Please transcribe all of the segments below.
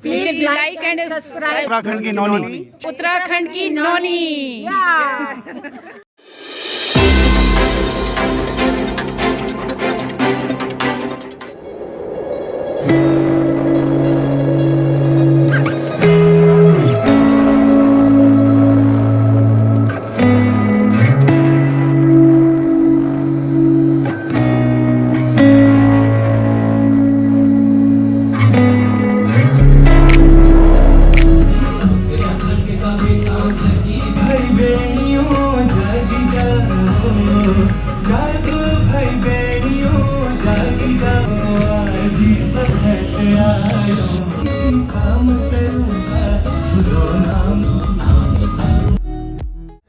Please like and subscribe. Uttarakhand की नौनी। उत्तराखंड की नौनी।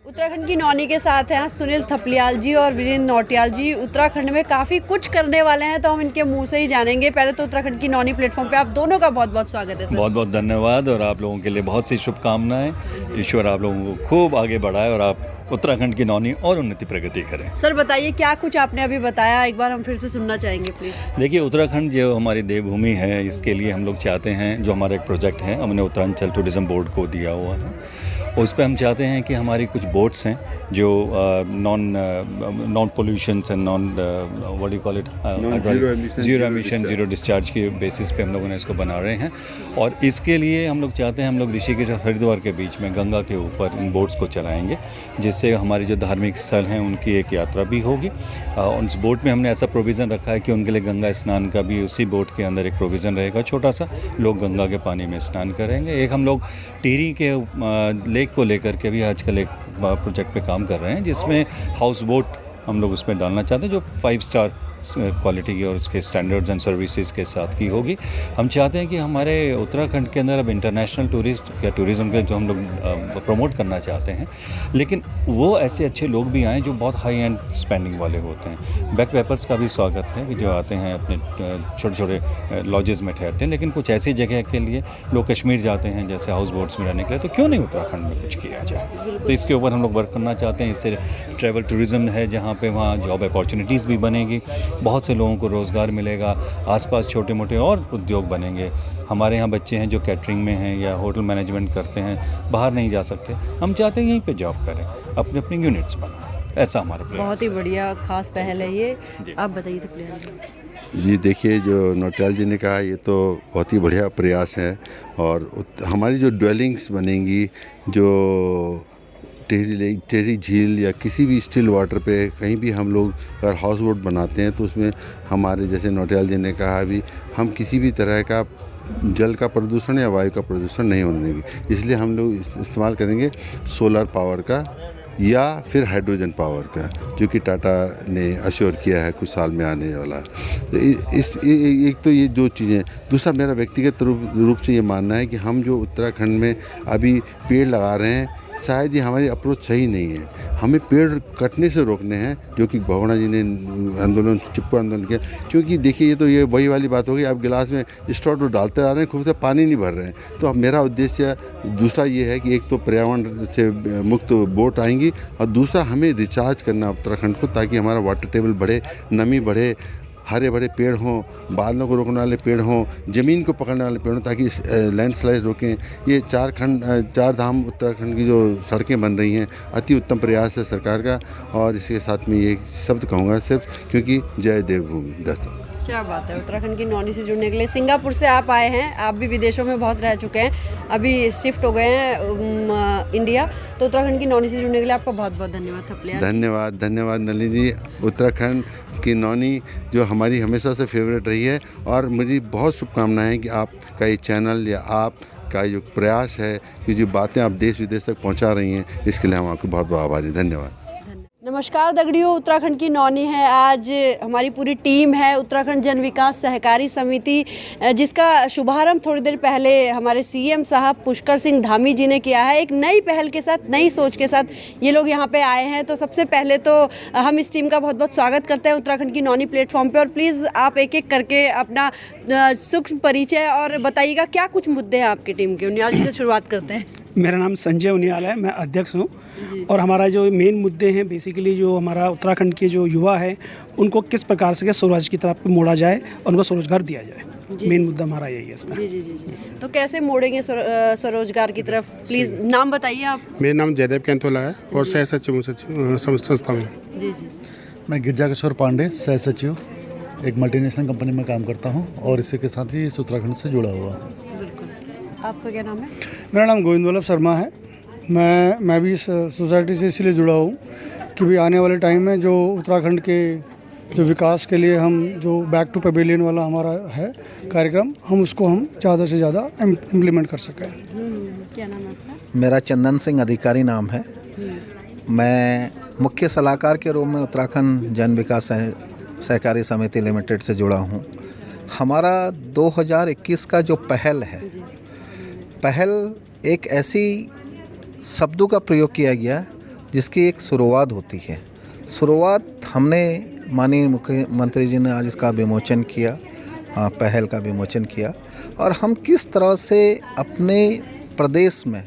उत्तराखंड की नौनी के साथ हैं सुनील थपलियाल जी और वीरेंद्र नौटियाल जी। उत्तराखंड में काफ़ी कुछ करने वाले हैं, तो हम इनके मुंह से ही जानेंगे। पहले तो उत्तराखंड की नौनी प्लेटफॉर्म पे आप दोनों का बहुत बहुत स्वागत है सर। बहुत बहुत धन्यवाद और आप लोगों के लिए बहुत सी शुभकामनाएं। ईश्वर आप लोगों को खूब आगे बढ़ाए और आप उत्तराखंड की नौनी और उन्नति प्रगति करें। सर बताइए, क्या कुछ आपने अभी बताया, एक बार हम फिर से सुनना चाहेंगे प्लीज़। देखिए, उत्तराखंड जो हमारी देवभूमि है, इसके लिए हम लोग चाहते हैं, जो हमारा एक प्रोजेक्ट है हमने उत्तरांचल टूरिज्म बोर्ड को दिया हुआ है, उस पर हम चाहते हैं कि हमारी कुछ बोट्स हैं जो non pollution and non what you call it zero emission zero discharge के बेसिस पे हम लोगों ने इसको बना रहे हैं। और इसके लिए हम लोग चाहते हैं, हम लोग ऋषिकेश और हरिद्वार के बीच में गंगा के ऊपर इन बोट्स को चलाएंगे, जिससे हमारी जो धार्मिक स्थल हैं उनकी एक यात्रा भी होगी। उस बोट में हमने ऐसा प्रोविज़न रखा है कि उनके लिए गंगा स्नान का भी उसी बोट के अंदर एक प्रोविज़न रहेगा छोटा सा, लोग गंगा के पानी में स्नान करेंगे। एक हम लोग टिहरी के लेक को लेकर के भी आजकल एक प्रोजेक्ट पे काम कर रहे हैं, जिसमें हाउस बोट हम लोग उसमें डालना चाहते हैं, जो 5 स्टार क्वालिटी की और उसके स्टैंडर्ड्स एंड सर्विसेज के साथ की होगी। हम चाहते हैं कि हमारे उत्तराखंड के अंदर अब इंटरनेशनल टूरिस्ट या टूरिज़्म के जो हम लोग प्रमोट करना चाहते हैं, लेकिन वो ऐसे अच्छे लोग भी आएँ जो बहुत हाई एंड स्पेंडिंग वाले होते हैं। बैक पैपर्स का भी स्वागत है कि जो आते हैं अपने छोटे छोटे लॉजेस में ठहरते हैं, लेकिन कुछ ऐसी जगह के लिए लोग कश्मीर जाते हैं जैसे हाउस बोट्स में रहने के लिए, तो क्यों नहीं उत्तराखंड में कुछ किया जाए। तो इसके ऊपर हम लोग वर्क करना चाहते हैं। इससे ट्रैवल टूरिज़्म है जहाँ पे वहाँ जॉब अपॉर्चुनिटीज़ भी बनेगी, बहुत से लोगों को रोज़गार मिलेगा, आसपास छोटे मोटे और उद्योग बनेंगे। हमारे यहाँ बच्चे हैं जो कैटरिंग में हैं या होटल मैनेजमेंट करते हैं, बाहर नहीं जा सकते, हम चाहते हैं यहीं पे जॉब करें, अपने अपने यूनिट्स बनाएं। ऐसा हमारा प्रयास। बहुत ही बढ़िया खास पहल है ये। आप बताइए थपलियाल जी। जी देखिए, जो नौटियाल जी ने कहा ये तो बहुत ही बढ़िया प्रयास है। और हमारी जो ड्वेलिंग्स बनेंगी, जो टिहरी झील या किसी भी स्टिल वाटर पे कहीं भी हम लोग अगर हाउस बोट बनाते हैं, तो उसमें हमारे जैसे नौटियाल जी ने कहा भी, हम किसी भी तरह का जल का प्रदूषण या वायु का प्रदूषण नहीं होने देंगे। इसलिए हम लोग इस्तेमाल करेंगे सोलर पावर का या फिर हाइड्रोजन पावर का, जो कि टाटा ने अश्योर किया है कुछ साल में आने वाला। एक तो ये दो चीज़ें। दूसरा, मेरा व्यक्तिगत रूप से ये मानना है कि हम जो उत्तराखंड में अभी पेड़ लगा रहे हैं, शायद ये हमारी अप्रोच सही नहीं है। हमें पेड़ कटने से रोकने हैं, जो कि भगोड़ा जी ने आंदोलन, चिपको आंदोलन किया। क्योंकि देखिए, ये वही वाली बात होगी, आप गिलास में स्ट्रॉ तो डालते आ रहे हैं, खूब से पानी नहीं भर रहे हैं। तो अब मेरा उद्देश्य दूसरा ये है कि एक तो पर्यावरण से मुक्त बोट आएंगी, और दूसरा हमें रिचार्ज करना उत्तराखंड को, ताकि हमारा वाटर टेबल बढ़े, नमी बढ़े, हरे भरे पेड़ हों, बादलों को रोकने वाले पेड़ हों, ज़मीन को पकड़ने वाले पेड़ हों, ताकि लैंडस्लाइड रोकें। ये 4 धाम उत्तराखंड की जो सड़कें बन रही हैं, अति उत्तम प्रयास है सरकार का। और इसके साथ में ये शब्द कहूँगा सिर्फ, क्योंकि जय देवभूमि। क्या बात है। उत्तराखंड की नौनी से जुड़ने के लिए सिंगापुर से आप आए हैं, आप भी विदेशों में बहुत रह चुके हैं, अभी शिफ्ट हो गए हैं इंडिया, तो उत्तराखंड की नौनी से जुड़ने के लिए आपका बहुत बहुत धन्यवाद थपलियाल। धन्यवाद नलिनी जी। उत्तराखंड की नौनी जो हमारी हमेशा से फेवरेट रही है, और मेरी बहुत शुभकामनाएं कि आपका ये चैनल या आपका जो प्रयास है कि जो बातें आप देश विदेश तक पहुंचा रही हैं, इसके लिए हम आपको बहुत बहुत आभारी। धन्यवाद। नमस्कार दगड़ियों, उत्तराखंड की नौनी है। आज हमारी पूरी टीम है उत्तराखंड जन विकास सहकारी समिति, जिसका शुभारंभ थोड़ी देर पहले हमारे सीएम साहब पुष्कर सिंह धामी जी ने किया है। एक नई पहल के साथ, नई सोच के साथ ये लोग यहाँ पे आए हैं। तो सबसे पहले तो हम इस टीम का बहुत बहुत स्वागत करते हैं उत्तराखंड की नौनी प्लेटफॉर्म पे। और प्लीज़ आप एक एक करके अपना सूक्ष्म परिचय और बताइएगा क्या कुछ मुद्दे हैं आपकी टीम के। उन्याल जी से शुरुआत करते हैं। मेरा नाम संजय उनियाल है, मैं अध्यक्ष हूँ। और हमारा जो मेन मुद्दे हैं, बेसिकली जो हमारा उत्तराखंड के जो युवा है, उनको किस प्रकार से स्वरोजगार की तरफ मोड़ा जाए और उनको स्वरोजगार दिया जाए। मेन मुद्दा हमारा यही है इसमें। जी जी जी जी। तो कैसे मोड़ेंगे स्वरोजगार की तरफ? प्लीज़ नाम बताइए आप। मेरा नाम जयदेव कैंथोला है और सह सचिव संस्था में। जी जी। मैं गिरजा किशोर पांडे, सह सचिव, एक मल्टीनेशनल कंपनी में काम करता हूँ और इसी के साथ ही इस उत्तराखंड से जुड़ा हुआ हूँ। बिल्कुल। आपका क्या नाम है? मेरा नाम गोविंद वल्लभ शर्मा है। मैं भी इस सोसाइटी से इसलिए जुड़ा हूँ कि भी आने वाले टाइम में जो उत्तराखंड के जो विकास के लिए हम जो बैक टू पवेलियन वाला हमारा है कार्यक्रम, हम उसको हम ज़्यादा से ज़्यादा इम्प्लीमेंट कर सकें। क्या नाम है आपका? मेरा चंदन सिंह अधिकारी नाम है। मैं मुख्य सलाहकार के रूप में उत्तराखंड जन विकास सहकारी समिति लिमिटेड से जुड़ा हूँ। हमारा 2021 का जो पहल है, पहल एक ऐसी शब्दों का प्रयोग किया गया जिसकी एक शुरुआत होती है। शुरुआत हमने माननीय मुख्यमंत्री जी ने आज इसका विमोचन किया, पहल का विमोचन किया, और हम किस तरह से अपने प्रदेश में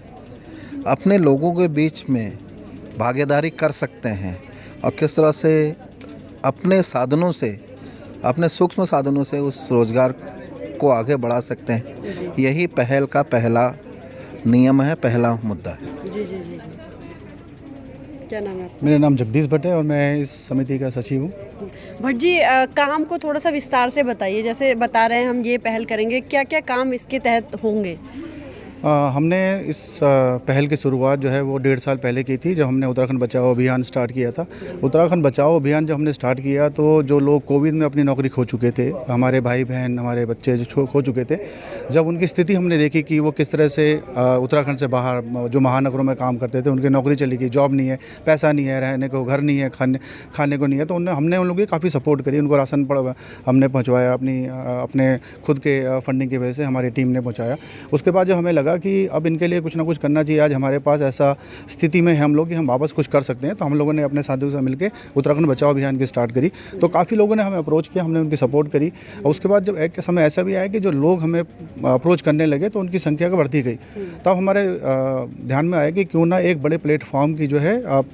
अपने लोगों के बीच में भागीदारी कर सकते हैं और किस तरह से अपने साधनों से, अपने सूक्ष्म साधनों से उस रोज़गार को आगे बढ़ा सकते हैं। यही पहल का पहला नियम है, पहला मुद्दा है। जी जी जी। क्या नाम है आपका? मेरा नाम जगदीश भट्ट है और मैं इस समिति का सचिव हूँ। भट्ट जी, काम को थोड़ा सा विस्तार से बताइए। जैसे बता रहे हैं हम ये पहल करेंगे, क्या क्या काम इसके तहत होंगे? हमने इस पहल की शुरुआत जो है वो 1.5 साल पहले की थी, जब हमने उत्तराखंड बचाओ अभियान स्टार्ट किया था। उत्तराखंड बचाओ अभियान जब हमने स्टार्ट किया तो जो लोग कोविड में अपनी नौकरी खो चुके थे, हमारे भाई बहन, हमारे बच्चे जो खो चुके थे, जब उनकी स्थिति हमने देखी कि वो किस तरह से उत्तराखंड से बाहर जो महानगरों में काम करते थे, उनकी नौकरी चली गई, जॉब नहीं है, पैसा नहीं है, रहने को घर नहीं है, खाने को नहीं है, तो हमने उन लोगों की काफ़ी सपोर्ट करी। उनको राशन हमने पहुँचवाया, अपने खुद के फंडिंग की वजह से हमारी टीम ने पहुँचाया। उसके बाद जो हमें लगा कि अब इनके लिए कुछ ना कुछ करना चाहिए, आज हमारे पास ऐसा स्थिति में है हम लोग कि हम वापस कुछ कर सकते हैं, तो हम लोगों ने अपने साथियों से मिलकर उत्तराखंड बचाओ अभियान की स्टार्ट करी। तो काफ़ी लोगों ने हमें अप्रोच किया, हमने उनकी सपोर्ट करी, और उसके बाद जब एक समय ऐसा भी आया कि जो लोग हमें अप्रोच करने लगे तो उनकी संख्या का बढ़ती गई। तब हमारे ध्यान में आया कि क्यों ना एक बड़े प्लेटफॉर्म की जो है आप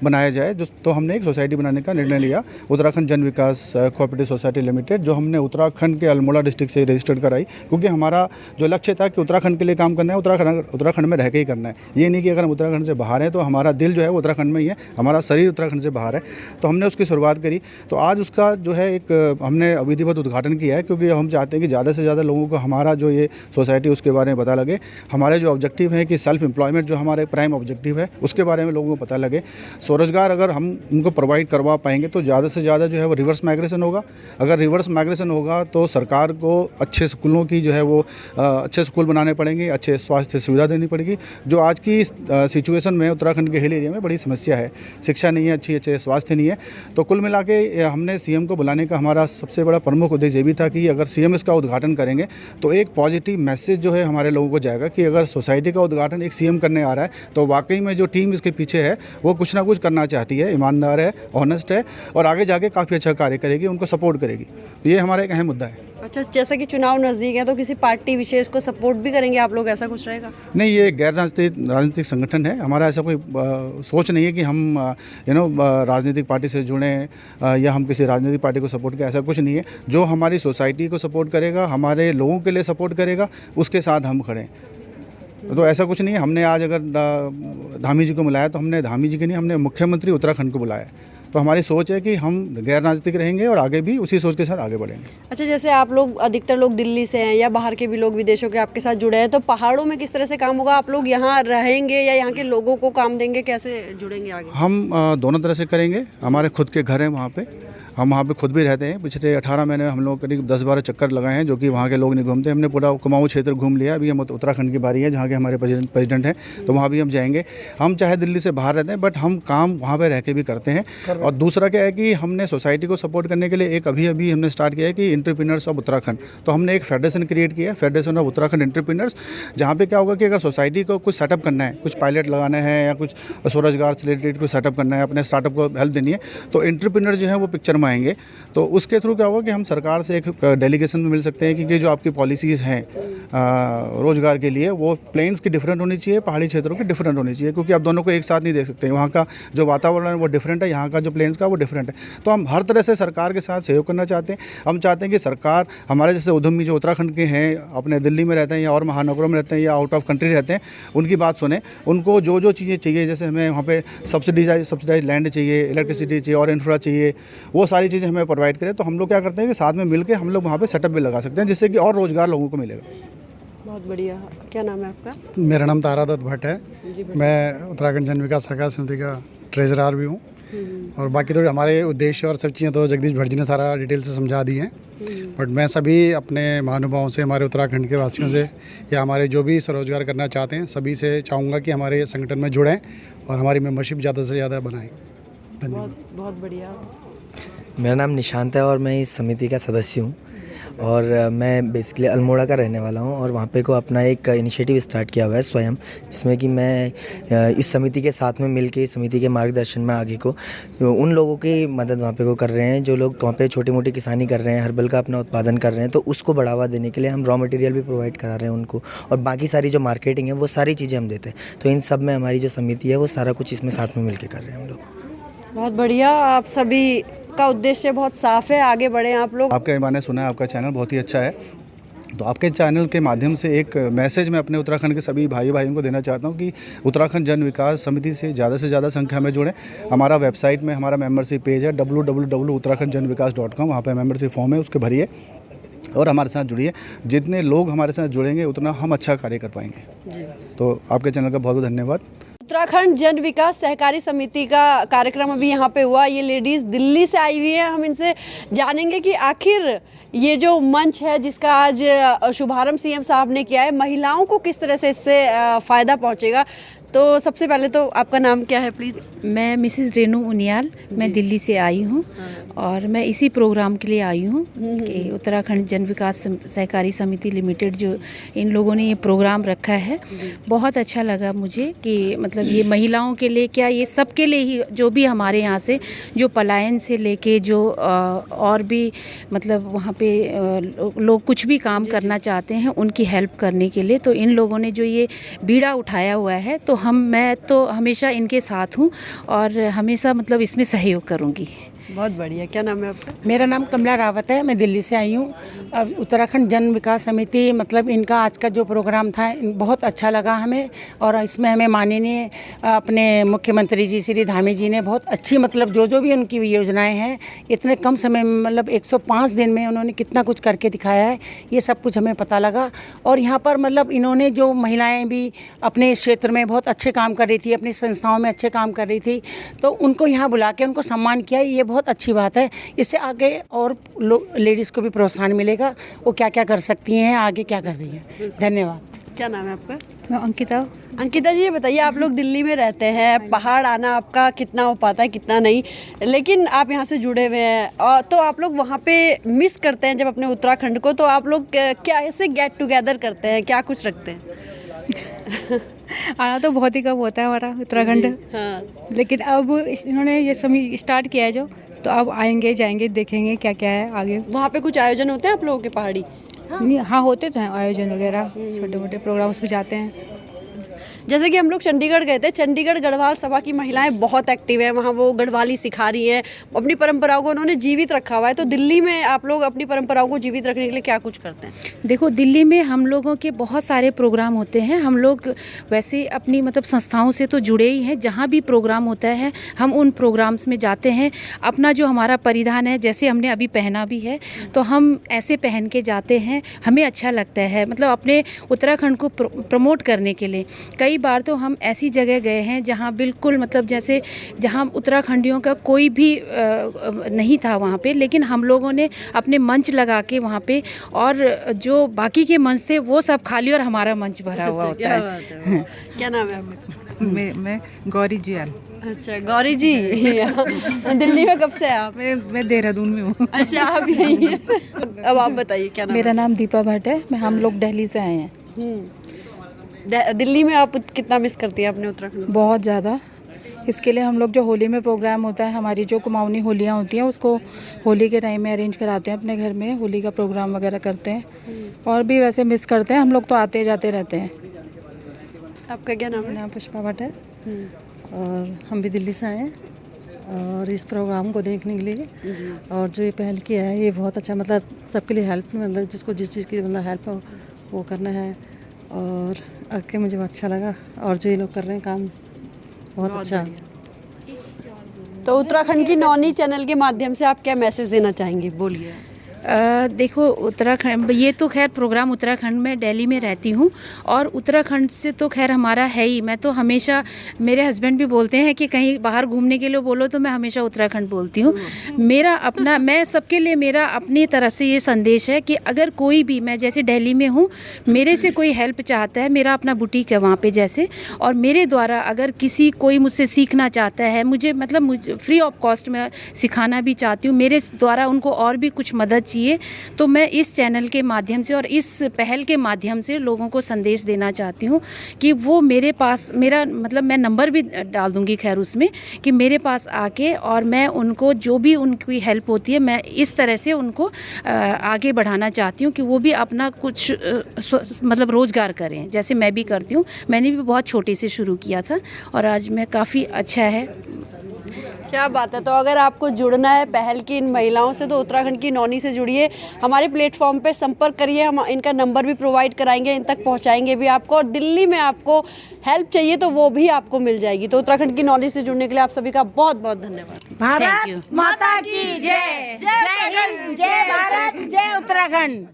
बनाया जाए, तो हमने एक सोसाइटी बनाने का निर्णय लिया, उत्तराखंड जन विकास कोऑपरेटिव सोसाइटी लिमिटेड, जो हमने उत्तराखंड के अल्मोड़ा डिस्ट्रिक्ट से रजिस्टर्ड कराई, क्योंकि हमारा जो लक्ष्य था कि उत्तराखंड के लिए काम करना है, उत्तराखंड में रह के ही करना है। ये नहीं कि अगर हम उत्तराखंड से बाहर हैं तो हमारा दिल जो है वो उत्तराखंड में ही है, हमारा शरीर उत्तराखंड से बाहर है। तो हमने उसकी शुरुआत करी। तो आज उसका जो है एक हमने विधिवत उद्घाटन किया है, क्योंकि हम चाहते हैं कि ज़्यादा से ज़्यादा लोगों को हमारा जो ये सोसाइटी उसके बारे में पता लगे। हमारे जो ऑब्जेक्टिव है कि सेल्फ एम्प्लॉयमेंट जो हमारे प्राइम ऑब्जेक्टिव है, उसके बारे में लोगों को पता लगे। स्वरोजगार अगर हम उनको प्रोवाइड करवा पाएंगे तो ज़्यादा से ज़्यादा जो है वो रिवर्स माइग्रेशन होगा। अगर रिवर्स माइग्रेशन होगा तो सरकार को अच्छे स्कूलों की जो है वो अच्छे स्कूल बनाने पड़ेंगे, अच्छे स्वास्थ्य सुविधा देनी पड़ेगी, जो आज की सिचुएशन में उत्तराखंड के हिल एरिया में बड़ी समस्या है। शिक्षा नहीं है अच्छे स्वास्थ्य नहीं है। तो कुल मिला के हमने सीएम को बुलाने का हमारा सबसे बड़ा प्रमुख उद्देश्य ये भी था कि अगर सीएम इसका उद्घाटन करेंगे तो एक पॉजिटिव मैसेज जो है हमारे लोगों को जाएगा कि अगर सोसाइटी का उद्घाटन एक सीएम करने आ रहा है तो वाकई में जो टीम इसके पीछे है वो कुछ ना कुछ करना चाहती है, ईमानदार है, ऑनेस्ट है और आगे जाके काफ़ी अच्छा कार्य करेगी, उनको सपोर्ट करेगी। तो ये हमारा एक अहम मुद्दा है। अच्छा, जैसा कि चुनाव नज़दीक है तो किसी पार्टी विशेष को सपोर्ट भी करेंगे आप लोग, ऐसा कुछ रहेगा? नहीं, ये गैर राजनीतिक संगठन है। हमारा ऐसा कोई सोच नहीं है कि हम राजनीतिक पार्टी से जुड़ें या हम किसी राजनीतिक पार्टी को सपोर्ट करें, ऐसा कुछ नहीं है। जो हमारी सोसाइटी को सपोर्ट करेगा, हमारे लोगों के लिए सपोर्ट करेगा, उसके साथ हम खड़े हैं। तो ऐसा कुछ नहीं है। हमने आज अगर धामी जी को बुलाया तो हमने धामी जी के नहीं, हमने मुख्यमंत्री उत्तराखंड को बुलाया। तो हमारी सोच है कि हम गैर राजनीतिक रहेंगे और आगे भी उसी सोच के साथ आगे बढ़ेंगे। अच्छा, जैसे आप लोग अधिकतर लोग दिल्ली से हैं या बाहर के भी लोग विदेशों के आपके साथ जुड़े हैं, तो पहाड़ों में किस तरह से काम होगा? आप लोग यहाँ रहेंगे या यहाँ के लोगों को काम देंगे? कैसे जुड़ेंगे आगे? हम दोनों तरह से करेंगे। हमारे खुद के घर हैं वहाँ पे, हम वहाँ पे खुद भी रहते हैं। पिछले 18 महीने में हम लोग करीब 10-12 चक्कर लगाए हैं, जो कि वहाँ के लोग नहीं घूमते। हमने पूरा कुमाऊं क्षेत्र घूम लिया। अभी हम उत्तराखंड की बारी है, जहाँ के हमारे प्रेसिडेंट हैं, तो वहाँ भी हम जाएंगे। हम चाहे दिल्ली से बाहर रहते हैं, बट हम काम वहाँ पे रह के भी करते हैं। और दूसरा क्या है कि हमने सोसाइटी को सपोर्ट करने के लिए एक अभी हमने स्टार्ट किया है कि एंटरप्रेन्योर्स ऑफ उत्तराखंड। तो हमने एक फेडरेशन क्रिएट किया है, फेडरेशन ऑफ उत्तराखंड एंटरप्रेन्योर्स, जहाँ पे क्या होगा कि अगर सोसाइटी को कुछ सेटअप करना है, कुछ पायलट लगाना है या कुछ स्वरोजगार से रिलेटेड कुछ सेटअप करना है, अपने स्टार्टअप को हेल्प देनी है, तो एंटरप्रेन्योर जो है वो पिक्चर में आएंगे तो उसके थ्रू क्या होगा कि हम सरकार से एक डेलीगेशन में मिल सकते हैं कि जो आपकी पॉलिसीज़ हैं रोज़गार के लिए वो प्लेन्स की डिफरेंट होनी चाहिए, पहाड़ी क्षेत्रों की डिफरेंट होनी चाहिए, क्योंकि आप दोनों को एक साथ नहीं देख सकते हैं। वहाँ का जो वातावरण है वो डिफरेंट है, यहाँ का जो प्लेन्स का वो डिफरेंट है। तो हम हर तरह से सरकार के साथ सहयोग करना चाहते हैं। हम चाहते हैं कि सरकार हमारे जैसे उद्यमी जो उत्तराखंड के हैं, अपने दिल्ली में रहते हैं या और महानगरों में रहते हैं या आउट ऑफ कंट्री रहते हैं, उनकी बात सुने। उनको जो जो चीज़ें चाहिए, जैसे हमें वहाँ पे सब्सिडाइज लैंड चाहिए, इलेक्ट्रिसिटी चाहिए और इंफ्रा चाहिए, वो सारी चीज़ें हमें प्रोवाइड करें। तो हम लोग क्या करते हैं कि साथ में मिलकर हम लोग वहाँ पे सेटअप भी लगा सकते हैं, जिससे कि और रोज़गार लोगों को मिलेगा। बहुत बढ़िया। क्या नाम है आपका? मेरा नाम तारादत्त भट्ट है। मैं उत्तराखंड जन विकास सहकारी समिति का ट्रेजरर भी हूँ। और बाकी तो हमारे उद्देश्य और सब चीज़ें तो जगदीश भट्ट जी ने सारा डिटेल से समझा दी हैं। बट मैं सभी अपने महानुभावों से, हमारे उत्तराखंड के वासियों से या हमारे जो भी स्वरोजगार करना चाहते हैं, सभी से चाहूँगा कि हमारे संगठन में जुड़ें और हमारी मेंबरशिप ज़्यादा से ज़्यादा बनाएं। धन्यवाद। बहुत बढ़िया। मेरा नाम निशांत है और मैं इस समिति का सदस्य हूँ और मैं बेसिकली अल्मोड़ा का रहने वाला हूँ और वहाँ पे को अपना एक इनिशिएटिव स्टार्ट किया हुआ है स्वयं, जिसमें कि मैं इस समिति के साथ में मिलके इस समिति के मार्गदर्शन में आगे को उन लोगों की मदद वहाँ पे को कर रहे हैं जो लोग वहाँ पे छोटी मोटी किसानी कर रहे हैं, हर्बल का अपना उत्पादन कर रहे हैं। तो उसको बढ़ावा देने के लिए हम रॉ मटेरियल भी प्रोवाइड करा रहे हैं उनको, और बाकी सारी जो मार्केटिंग है वो सारी चीज़ें हम देते हैं। तो इन सब में हमारी जो समिति है वो सारा कुछ इसमें साथ में मिल के कर रहे हैं हम लोग। बहुत बढ़िया। आप सभी का उद्देश्य बहुत साफ है, आगे बढ़े आप लोग। आपका मैंने सुना है आपका चैनल बहुत ही अच्छा है, तो आपके चैनल के माध्यम से एक मैसेज मैं अपने उत्तराखंड के सभी भाइयों को देना चाहता हूं कि उत्तराखंड जन विकास समिति से ज़्यादा संख्या में जुड़ें। हमारा वेबसाइट में हमारा मेंबरशिप पेज है www.uttarakhndjanvikas.com, वहाँ पे मेंबरशिप फॉर्म है, उसके भरिए और हमारे साथ जुड़िए। जितने लोग हमारे साथ जुड़ेंगे उतना हम अच्छा कार्य कर पाएंगे जी। तो आपके चैनल का बहुत बहुत धन्यवाद। उत्तराखंड जन विकास सहकारी समिति का कार्यक्रम अभी यहाँ पे हुआ। ये लेडीज़ दिल्ली से आई हुई है। हम इनसे जानेंगे कि आखिर ये जो मंच है जिसका आज शुभारंभ सीएम साहब ने किया है, महिलाओं को किस तरह से इससे फ़ायदा पहुँचेगा। तो सबसे पहले तो आपका नाम क्या है प्लीज़? मैं मिसिज़ रेनू उनियाल, मैं दिल्ली से आई हूँ और मैं इसी प्रोग्राम के लिए आई हूँ कि उत्तराखंड जन विकास सहकारी समिति लिमिटेड जो इन लोगों ने ये प्रोग्राम रखा है, बहुत अच्छा लगा मुझे कि मतलब ये महिलाओं के लिए क्या, ये सब के लिए ही, जो भी हमारे यहाँ से जो पलायन से लेके जो और भी मतलब वहाँ पे लोग कुछ भी काम करना चाहते हैं उनकी हेल्प करने के लिए, तो इन लोगों ने जो ये बीड़ा उठाया हुआ है, तो मैं तो हमेशा इनके साथ हूँ और हमेशा मतलब इसमें सहयोग करूँगी। बहुत बढ़िया। क्या नाम है आपका? मेरा नाम कमला रावत है, मैं दिल्ली से आई हूँ। अब उत्तराखंड जन विकास समिति मतलब इनका आज का जो प्रोग्राम था बहुत अच्छा लगा हमें, और इसमें हमें माननीय अपने मुख्यमंत्री जी श्री धामी जी ने बहुत अच्छी मतलब जो भी उनकी योजनाएं हैं इतने कम समय में मतलब 105 दिन में उन्होंने कितना कुछ करके दिखाया है, ये सब कुछ हमें पता लगा। और यहाँ पर मतलब इन्होंने जो महिलाएँ भी अपने क्षेत्र में बहुत अच्छे काम कर रही थी, अपनी संस्थाओं में अच्छे काम कर रही थी, तो उनको यहाँ बुला के उनको सम्मान किया, ये बहुत अच्छी बात है। इससे आगे और लेडीज़ को भी प्रोत्साहन मिलेगा, वो क्या क्या कर सकती हैं, आगे क्या कर रही हैं। धन्यवाद। क्या नाम है आपका? मैं अंकिता। अंकिता जी, ये बताइए, आप लोग दिल्ली में रहते हैं, पहाड़ आना आपका कितना हो पाता है कितना नहीं, लेकिन आप यहाँ से जुड़े हुए हैं, और तो आप लोग वहाँ पे मिस करते हैं जब अपने उत्तराखंड को, तो आप लोग क्या ऐसे गेट टुगेदर करते हैं, क्या कुछ रखते हैं? आना तो बहुत ही कम होता है हमारा उत्तराखंड। हाँ। लेकिन अब इन्होंने ये समय स्टार्ट किया है जो, तो अब आएंगे जाएंगे देखेंगे क्या क्या है आगे। वहाँ पे कुछ आयोजन होते हैं आप लोगों के पहाड़ी? हाँ होते तो हैं आयोजन वगैरह, छोटे मोटे प्रोग्राम्स भी जाते हैं। जैसे कि हम लोग चंडीगढ़ गए थे, चंडीगढ़ गढ़वाल सभा की महिलाएं बहुत एक्टिव है, वहाँ वो गढ़वाली सिखा रही हैं, अपनी परंपराओं को उन्होंने जीवित रखा हुआ है। तो दिल्ली में आप लोग अपनी परंपराओं को जीवित रखने के लिए क्या कुछ करते हैं? देखो, दिल्ली में हम लोगों के बहुत सारे प्रोग्राम होते हैं। हम लोग वैसे अपनी मतलब संस्थाओं से तो जुड़े ही हैं, जहाँ भी प्रोग्राम होता है हम उन प्रोग्राम्स में जाते हैं। अपना जो हमारा परिधान है, जैसे हमने अभी पहना भी है, तो हम ऐसे पहन के जाते हैं, हमें अच्छा लगता है मतलब अपने उत्तराखंड को प्रमोट करने के लिए। कई बार तो हम ऐसी जगह गए हैं जहाँ बिल्कुल मतलब जैसे जहाँ उत्तराखंडियों का कोई भी नहीं था वहाँ पे, लेकिन हम लोगों ने अपने मंच लगा के वहाँ पे, और जो बाकी के मंच थे वो सब खाली और हमारा मंच भरा हुआ होता है। क्या नाम है आपका? मैं गौरी जियाल। अच्छा गौरी जी, दिल्ली में कब से है आप? मैं देहरादून में हूँ। अच्छा, आप यही हैं। अब आप बताइए क्या नाम? मेरा नाम दीपा भट्ट है, हम लोग दिल्ली से आए हैं। दिल्ली में आप कितना मिस करती हैं अपने उत्तराखंड? बहुत ज़्यादा, इसके लिए हम लोग जो होली में प्रोग्राम होता है, हमारी जो कुमाऊनी होलियाँ होती हैं उसको होली के टाइम में अरेंज कराते हैं अपने घर में, होली का प्रोग्राम वगैरह करते हैं। और भी वैसे मिस करते हैं, हम लोग तो आते जाते रहते हैं। आपका क्या नाम है? नाम पुष्पा भट्ट है और हम भी दिल्ली से आए हैं और इस प्रोग्राम को देखने के लिए। और जो ये पहल किया है ये बहुत अच्छा, मतलब सबके लिए हेल्प, मतलब जिसको जिस चीज़ की मतलब हेल्प हो वो करना है। और आके मुझे बहुत अच्छा लगा और जो ये लोग कर रहे हैं काम बहुत अच्छा। तो उत्तराखंड की नौनी चैनल के माध्यम से आप क्या मैसेज देना चाहेंगे, बोलिए। देखो उत्तराखंड, ये तो खैर प्रोग्राम उत्तराखंड में दिल्ली में रहती हूँ और उत्तराखंड से तो खैर हमारा है ही। मैं तो हमेशा, मेरे हस्बैंड भी बोलते हैं कि कहीं बाहर घूमने के लिए बोलो तो मैं हमेशा उत्तराखंड बोलती हूँ। मेरा अपना, मैं सबके लिए मेरा अपनी तरफ से ये संदेश है कि अगर कोई भी, मैं जैसे दिल्ली में हूँ, मेरे से कोई हेल्प चाहता है, मेरा अपना बुटीक है वहाँ पे जैसे, और मेरे द्वारा अगर कोई मुझसे सीखना चाहता है, मुझे फ्री ऑफ कॉस्ट में सिखाना भी चाहती हूँ, मेरे द्वारा उनको और भी कुछ मदद चाहिए, तो मैं इस चैनल के माध्यम से और इस पहल के माध्यम से लोगों को संदेश देना चाहती हूँ कि वो मेरे पास, मेरा मतलब मैं नंबर भी डाल दूँगी खैर उसमें, कि मेरे पास आके और मैं उनको जो भी उनकी हेल्प होती है मैं इस तरह से उनको आगे बढ़ाना चाहती हूँ कि वो भी अपना कुछ मतलब रोज़गार करें, जैसे मैं भी करती हूँ। मैंने भी बहुत छोटे से शुरू किया था और आज मैं काफ़ी अच्छा है। क्या बात है। तो अगर आपको जुड़ना है पहल की इन महिलाओं से तो उत्तराखंड की नौनी से जुड़िए, हमारे प्लेटफॉर्म पे संपर्क करिए, हम इनका नंबर भी प्रोवाइड कराएंगे, इन तक पहुंचाएंगे भी आपको, और दिल्ली में आपको हेल्प चाहिए तो वो भी आपको मिल जाएगी। तो उत्तराखंड की नौनी से जुड़ने के लिए आप सभी का बहुत बहुत धन्यवाद। भारत माता की जय, जय हिंद, जय भारत, जय उत्तराखंड।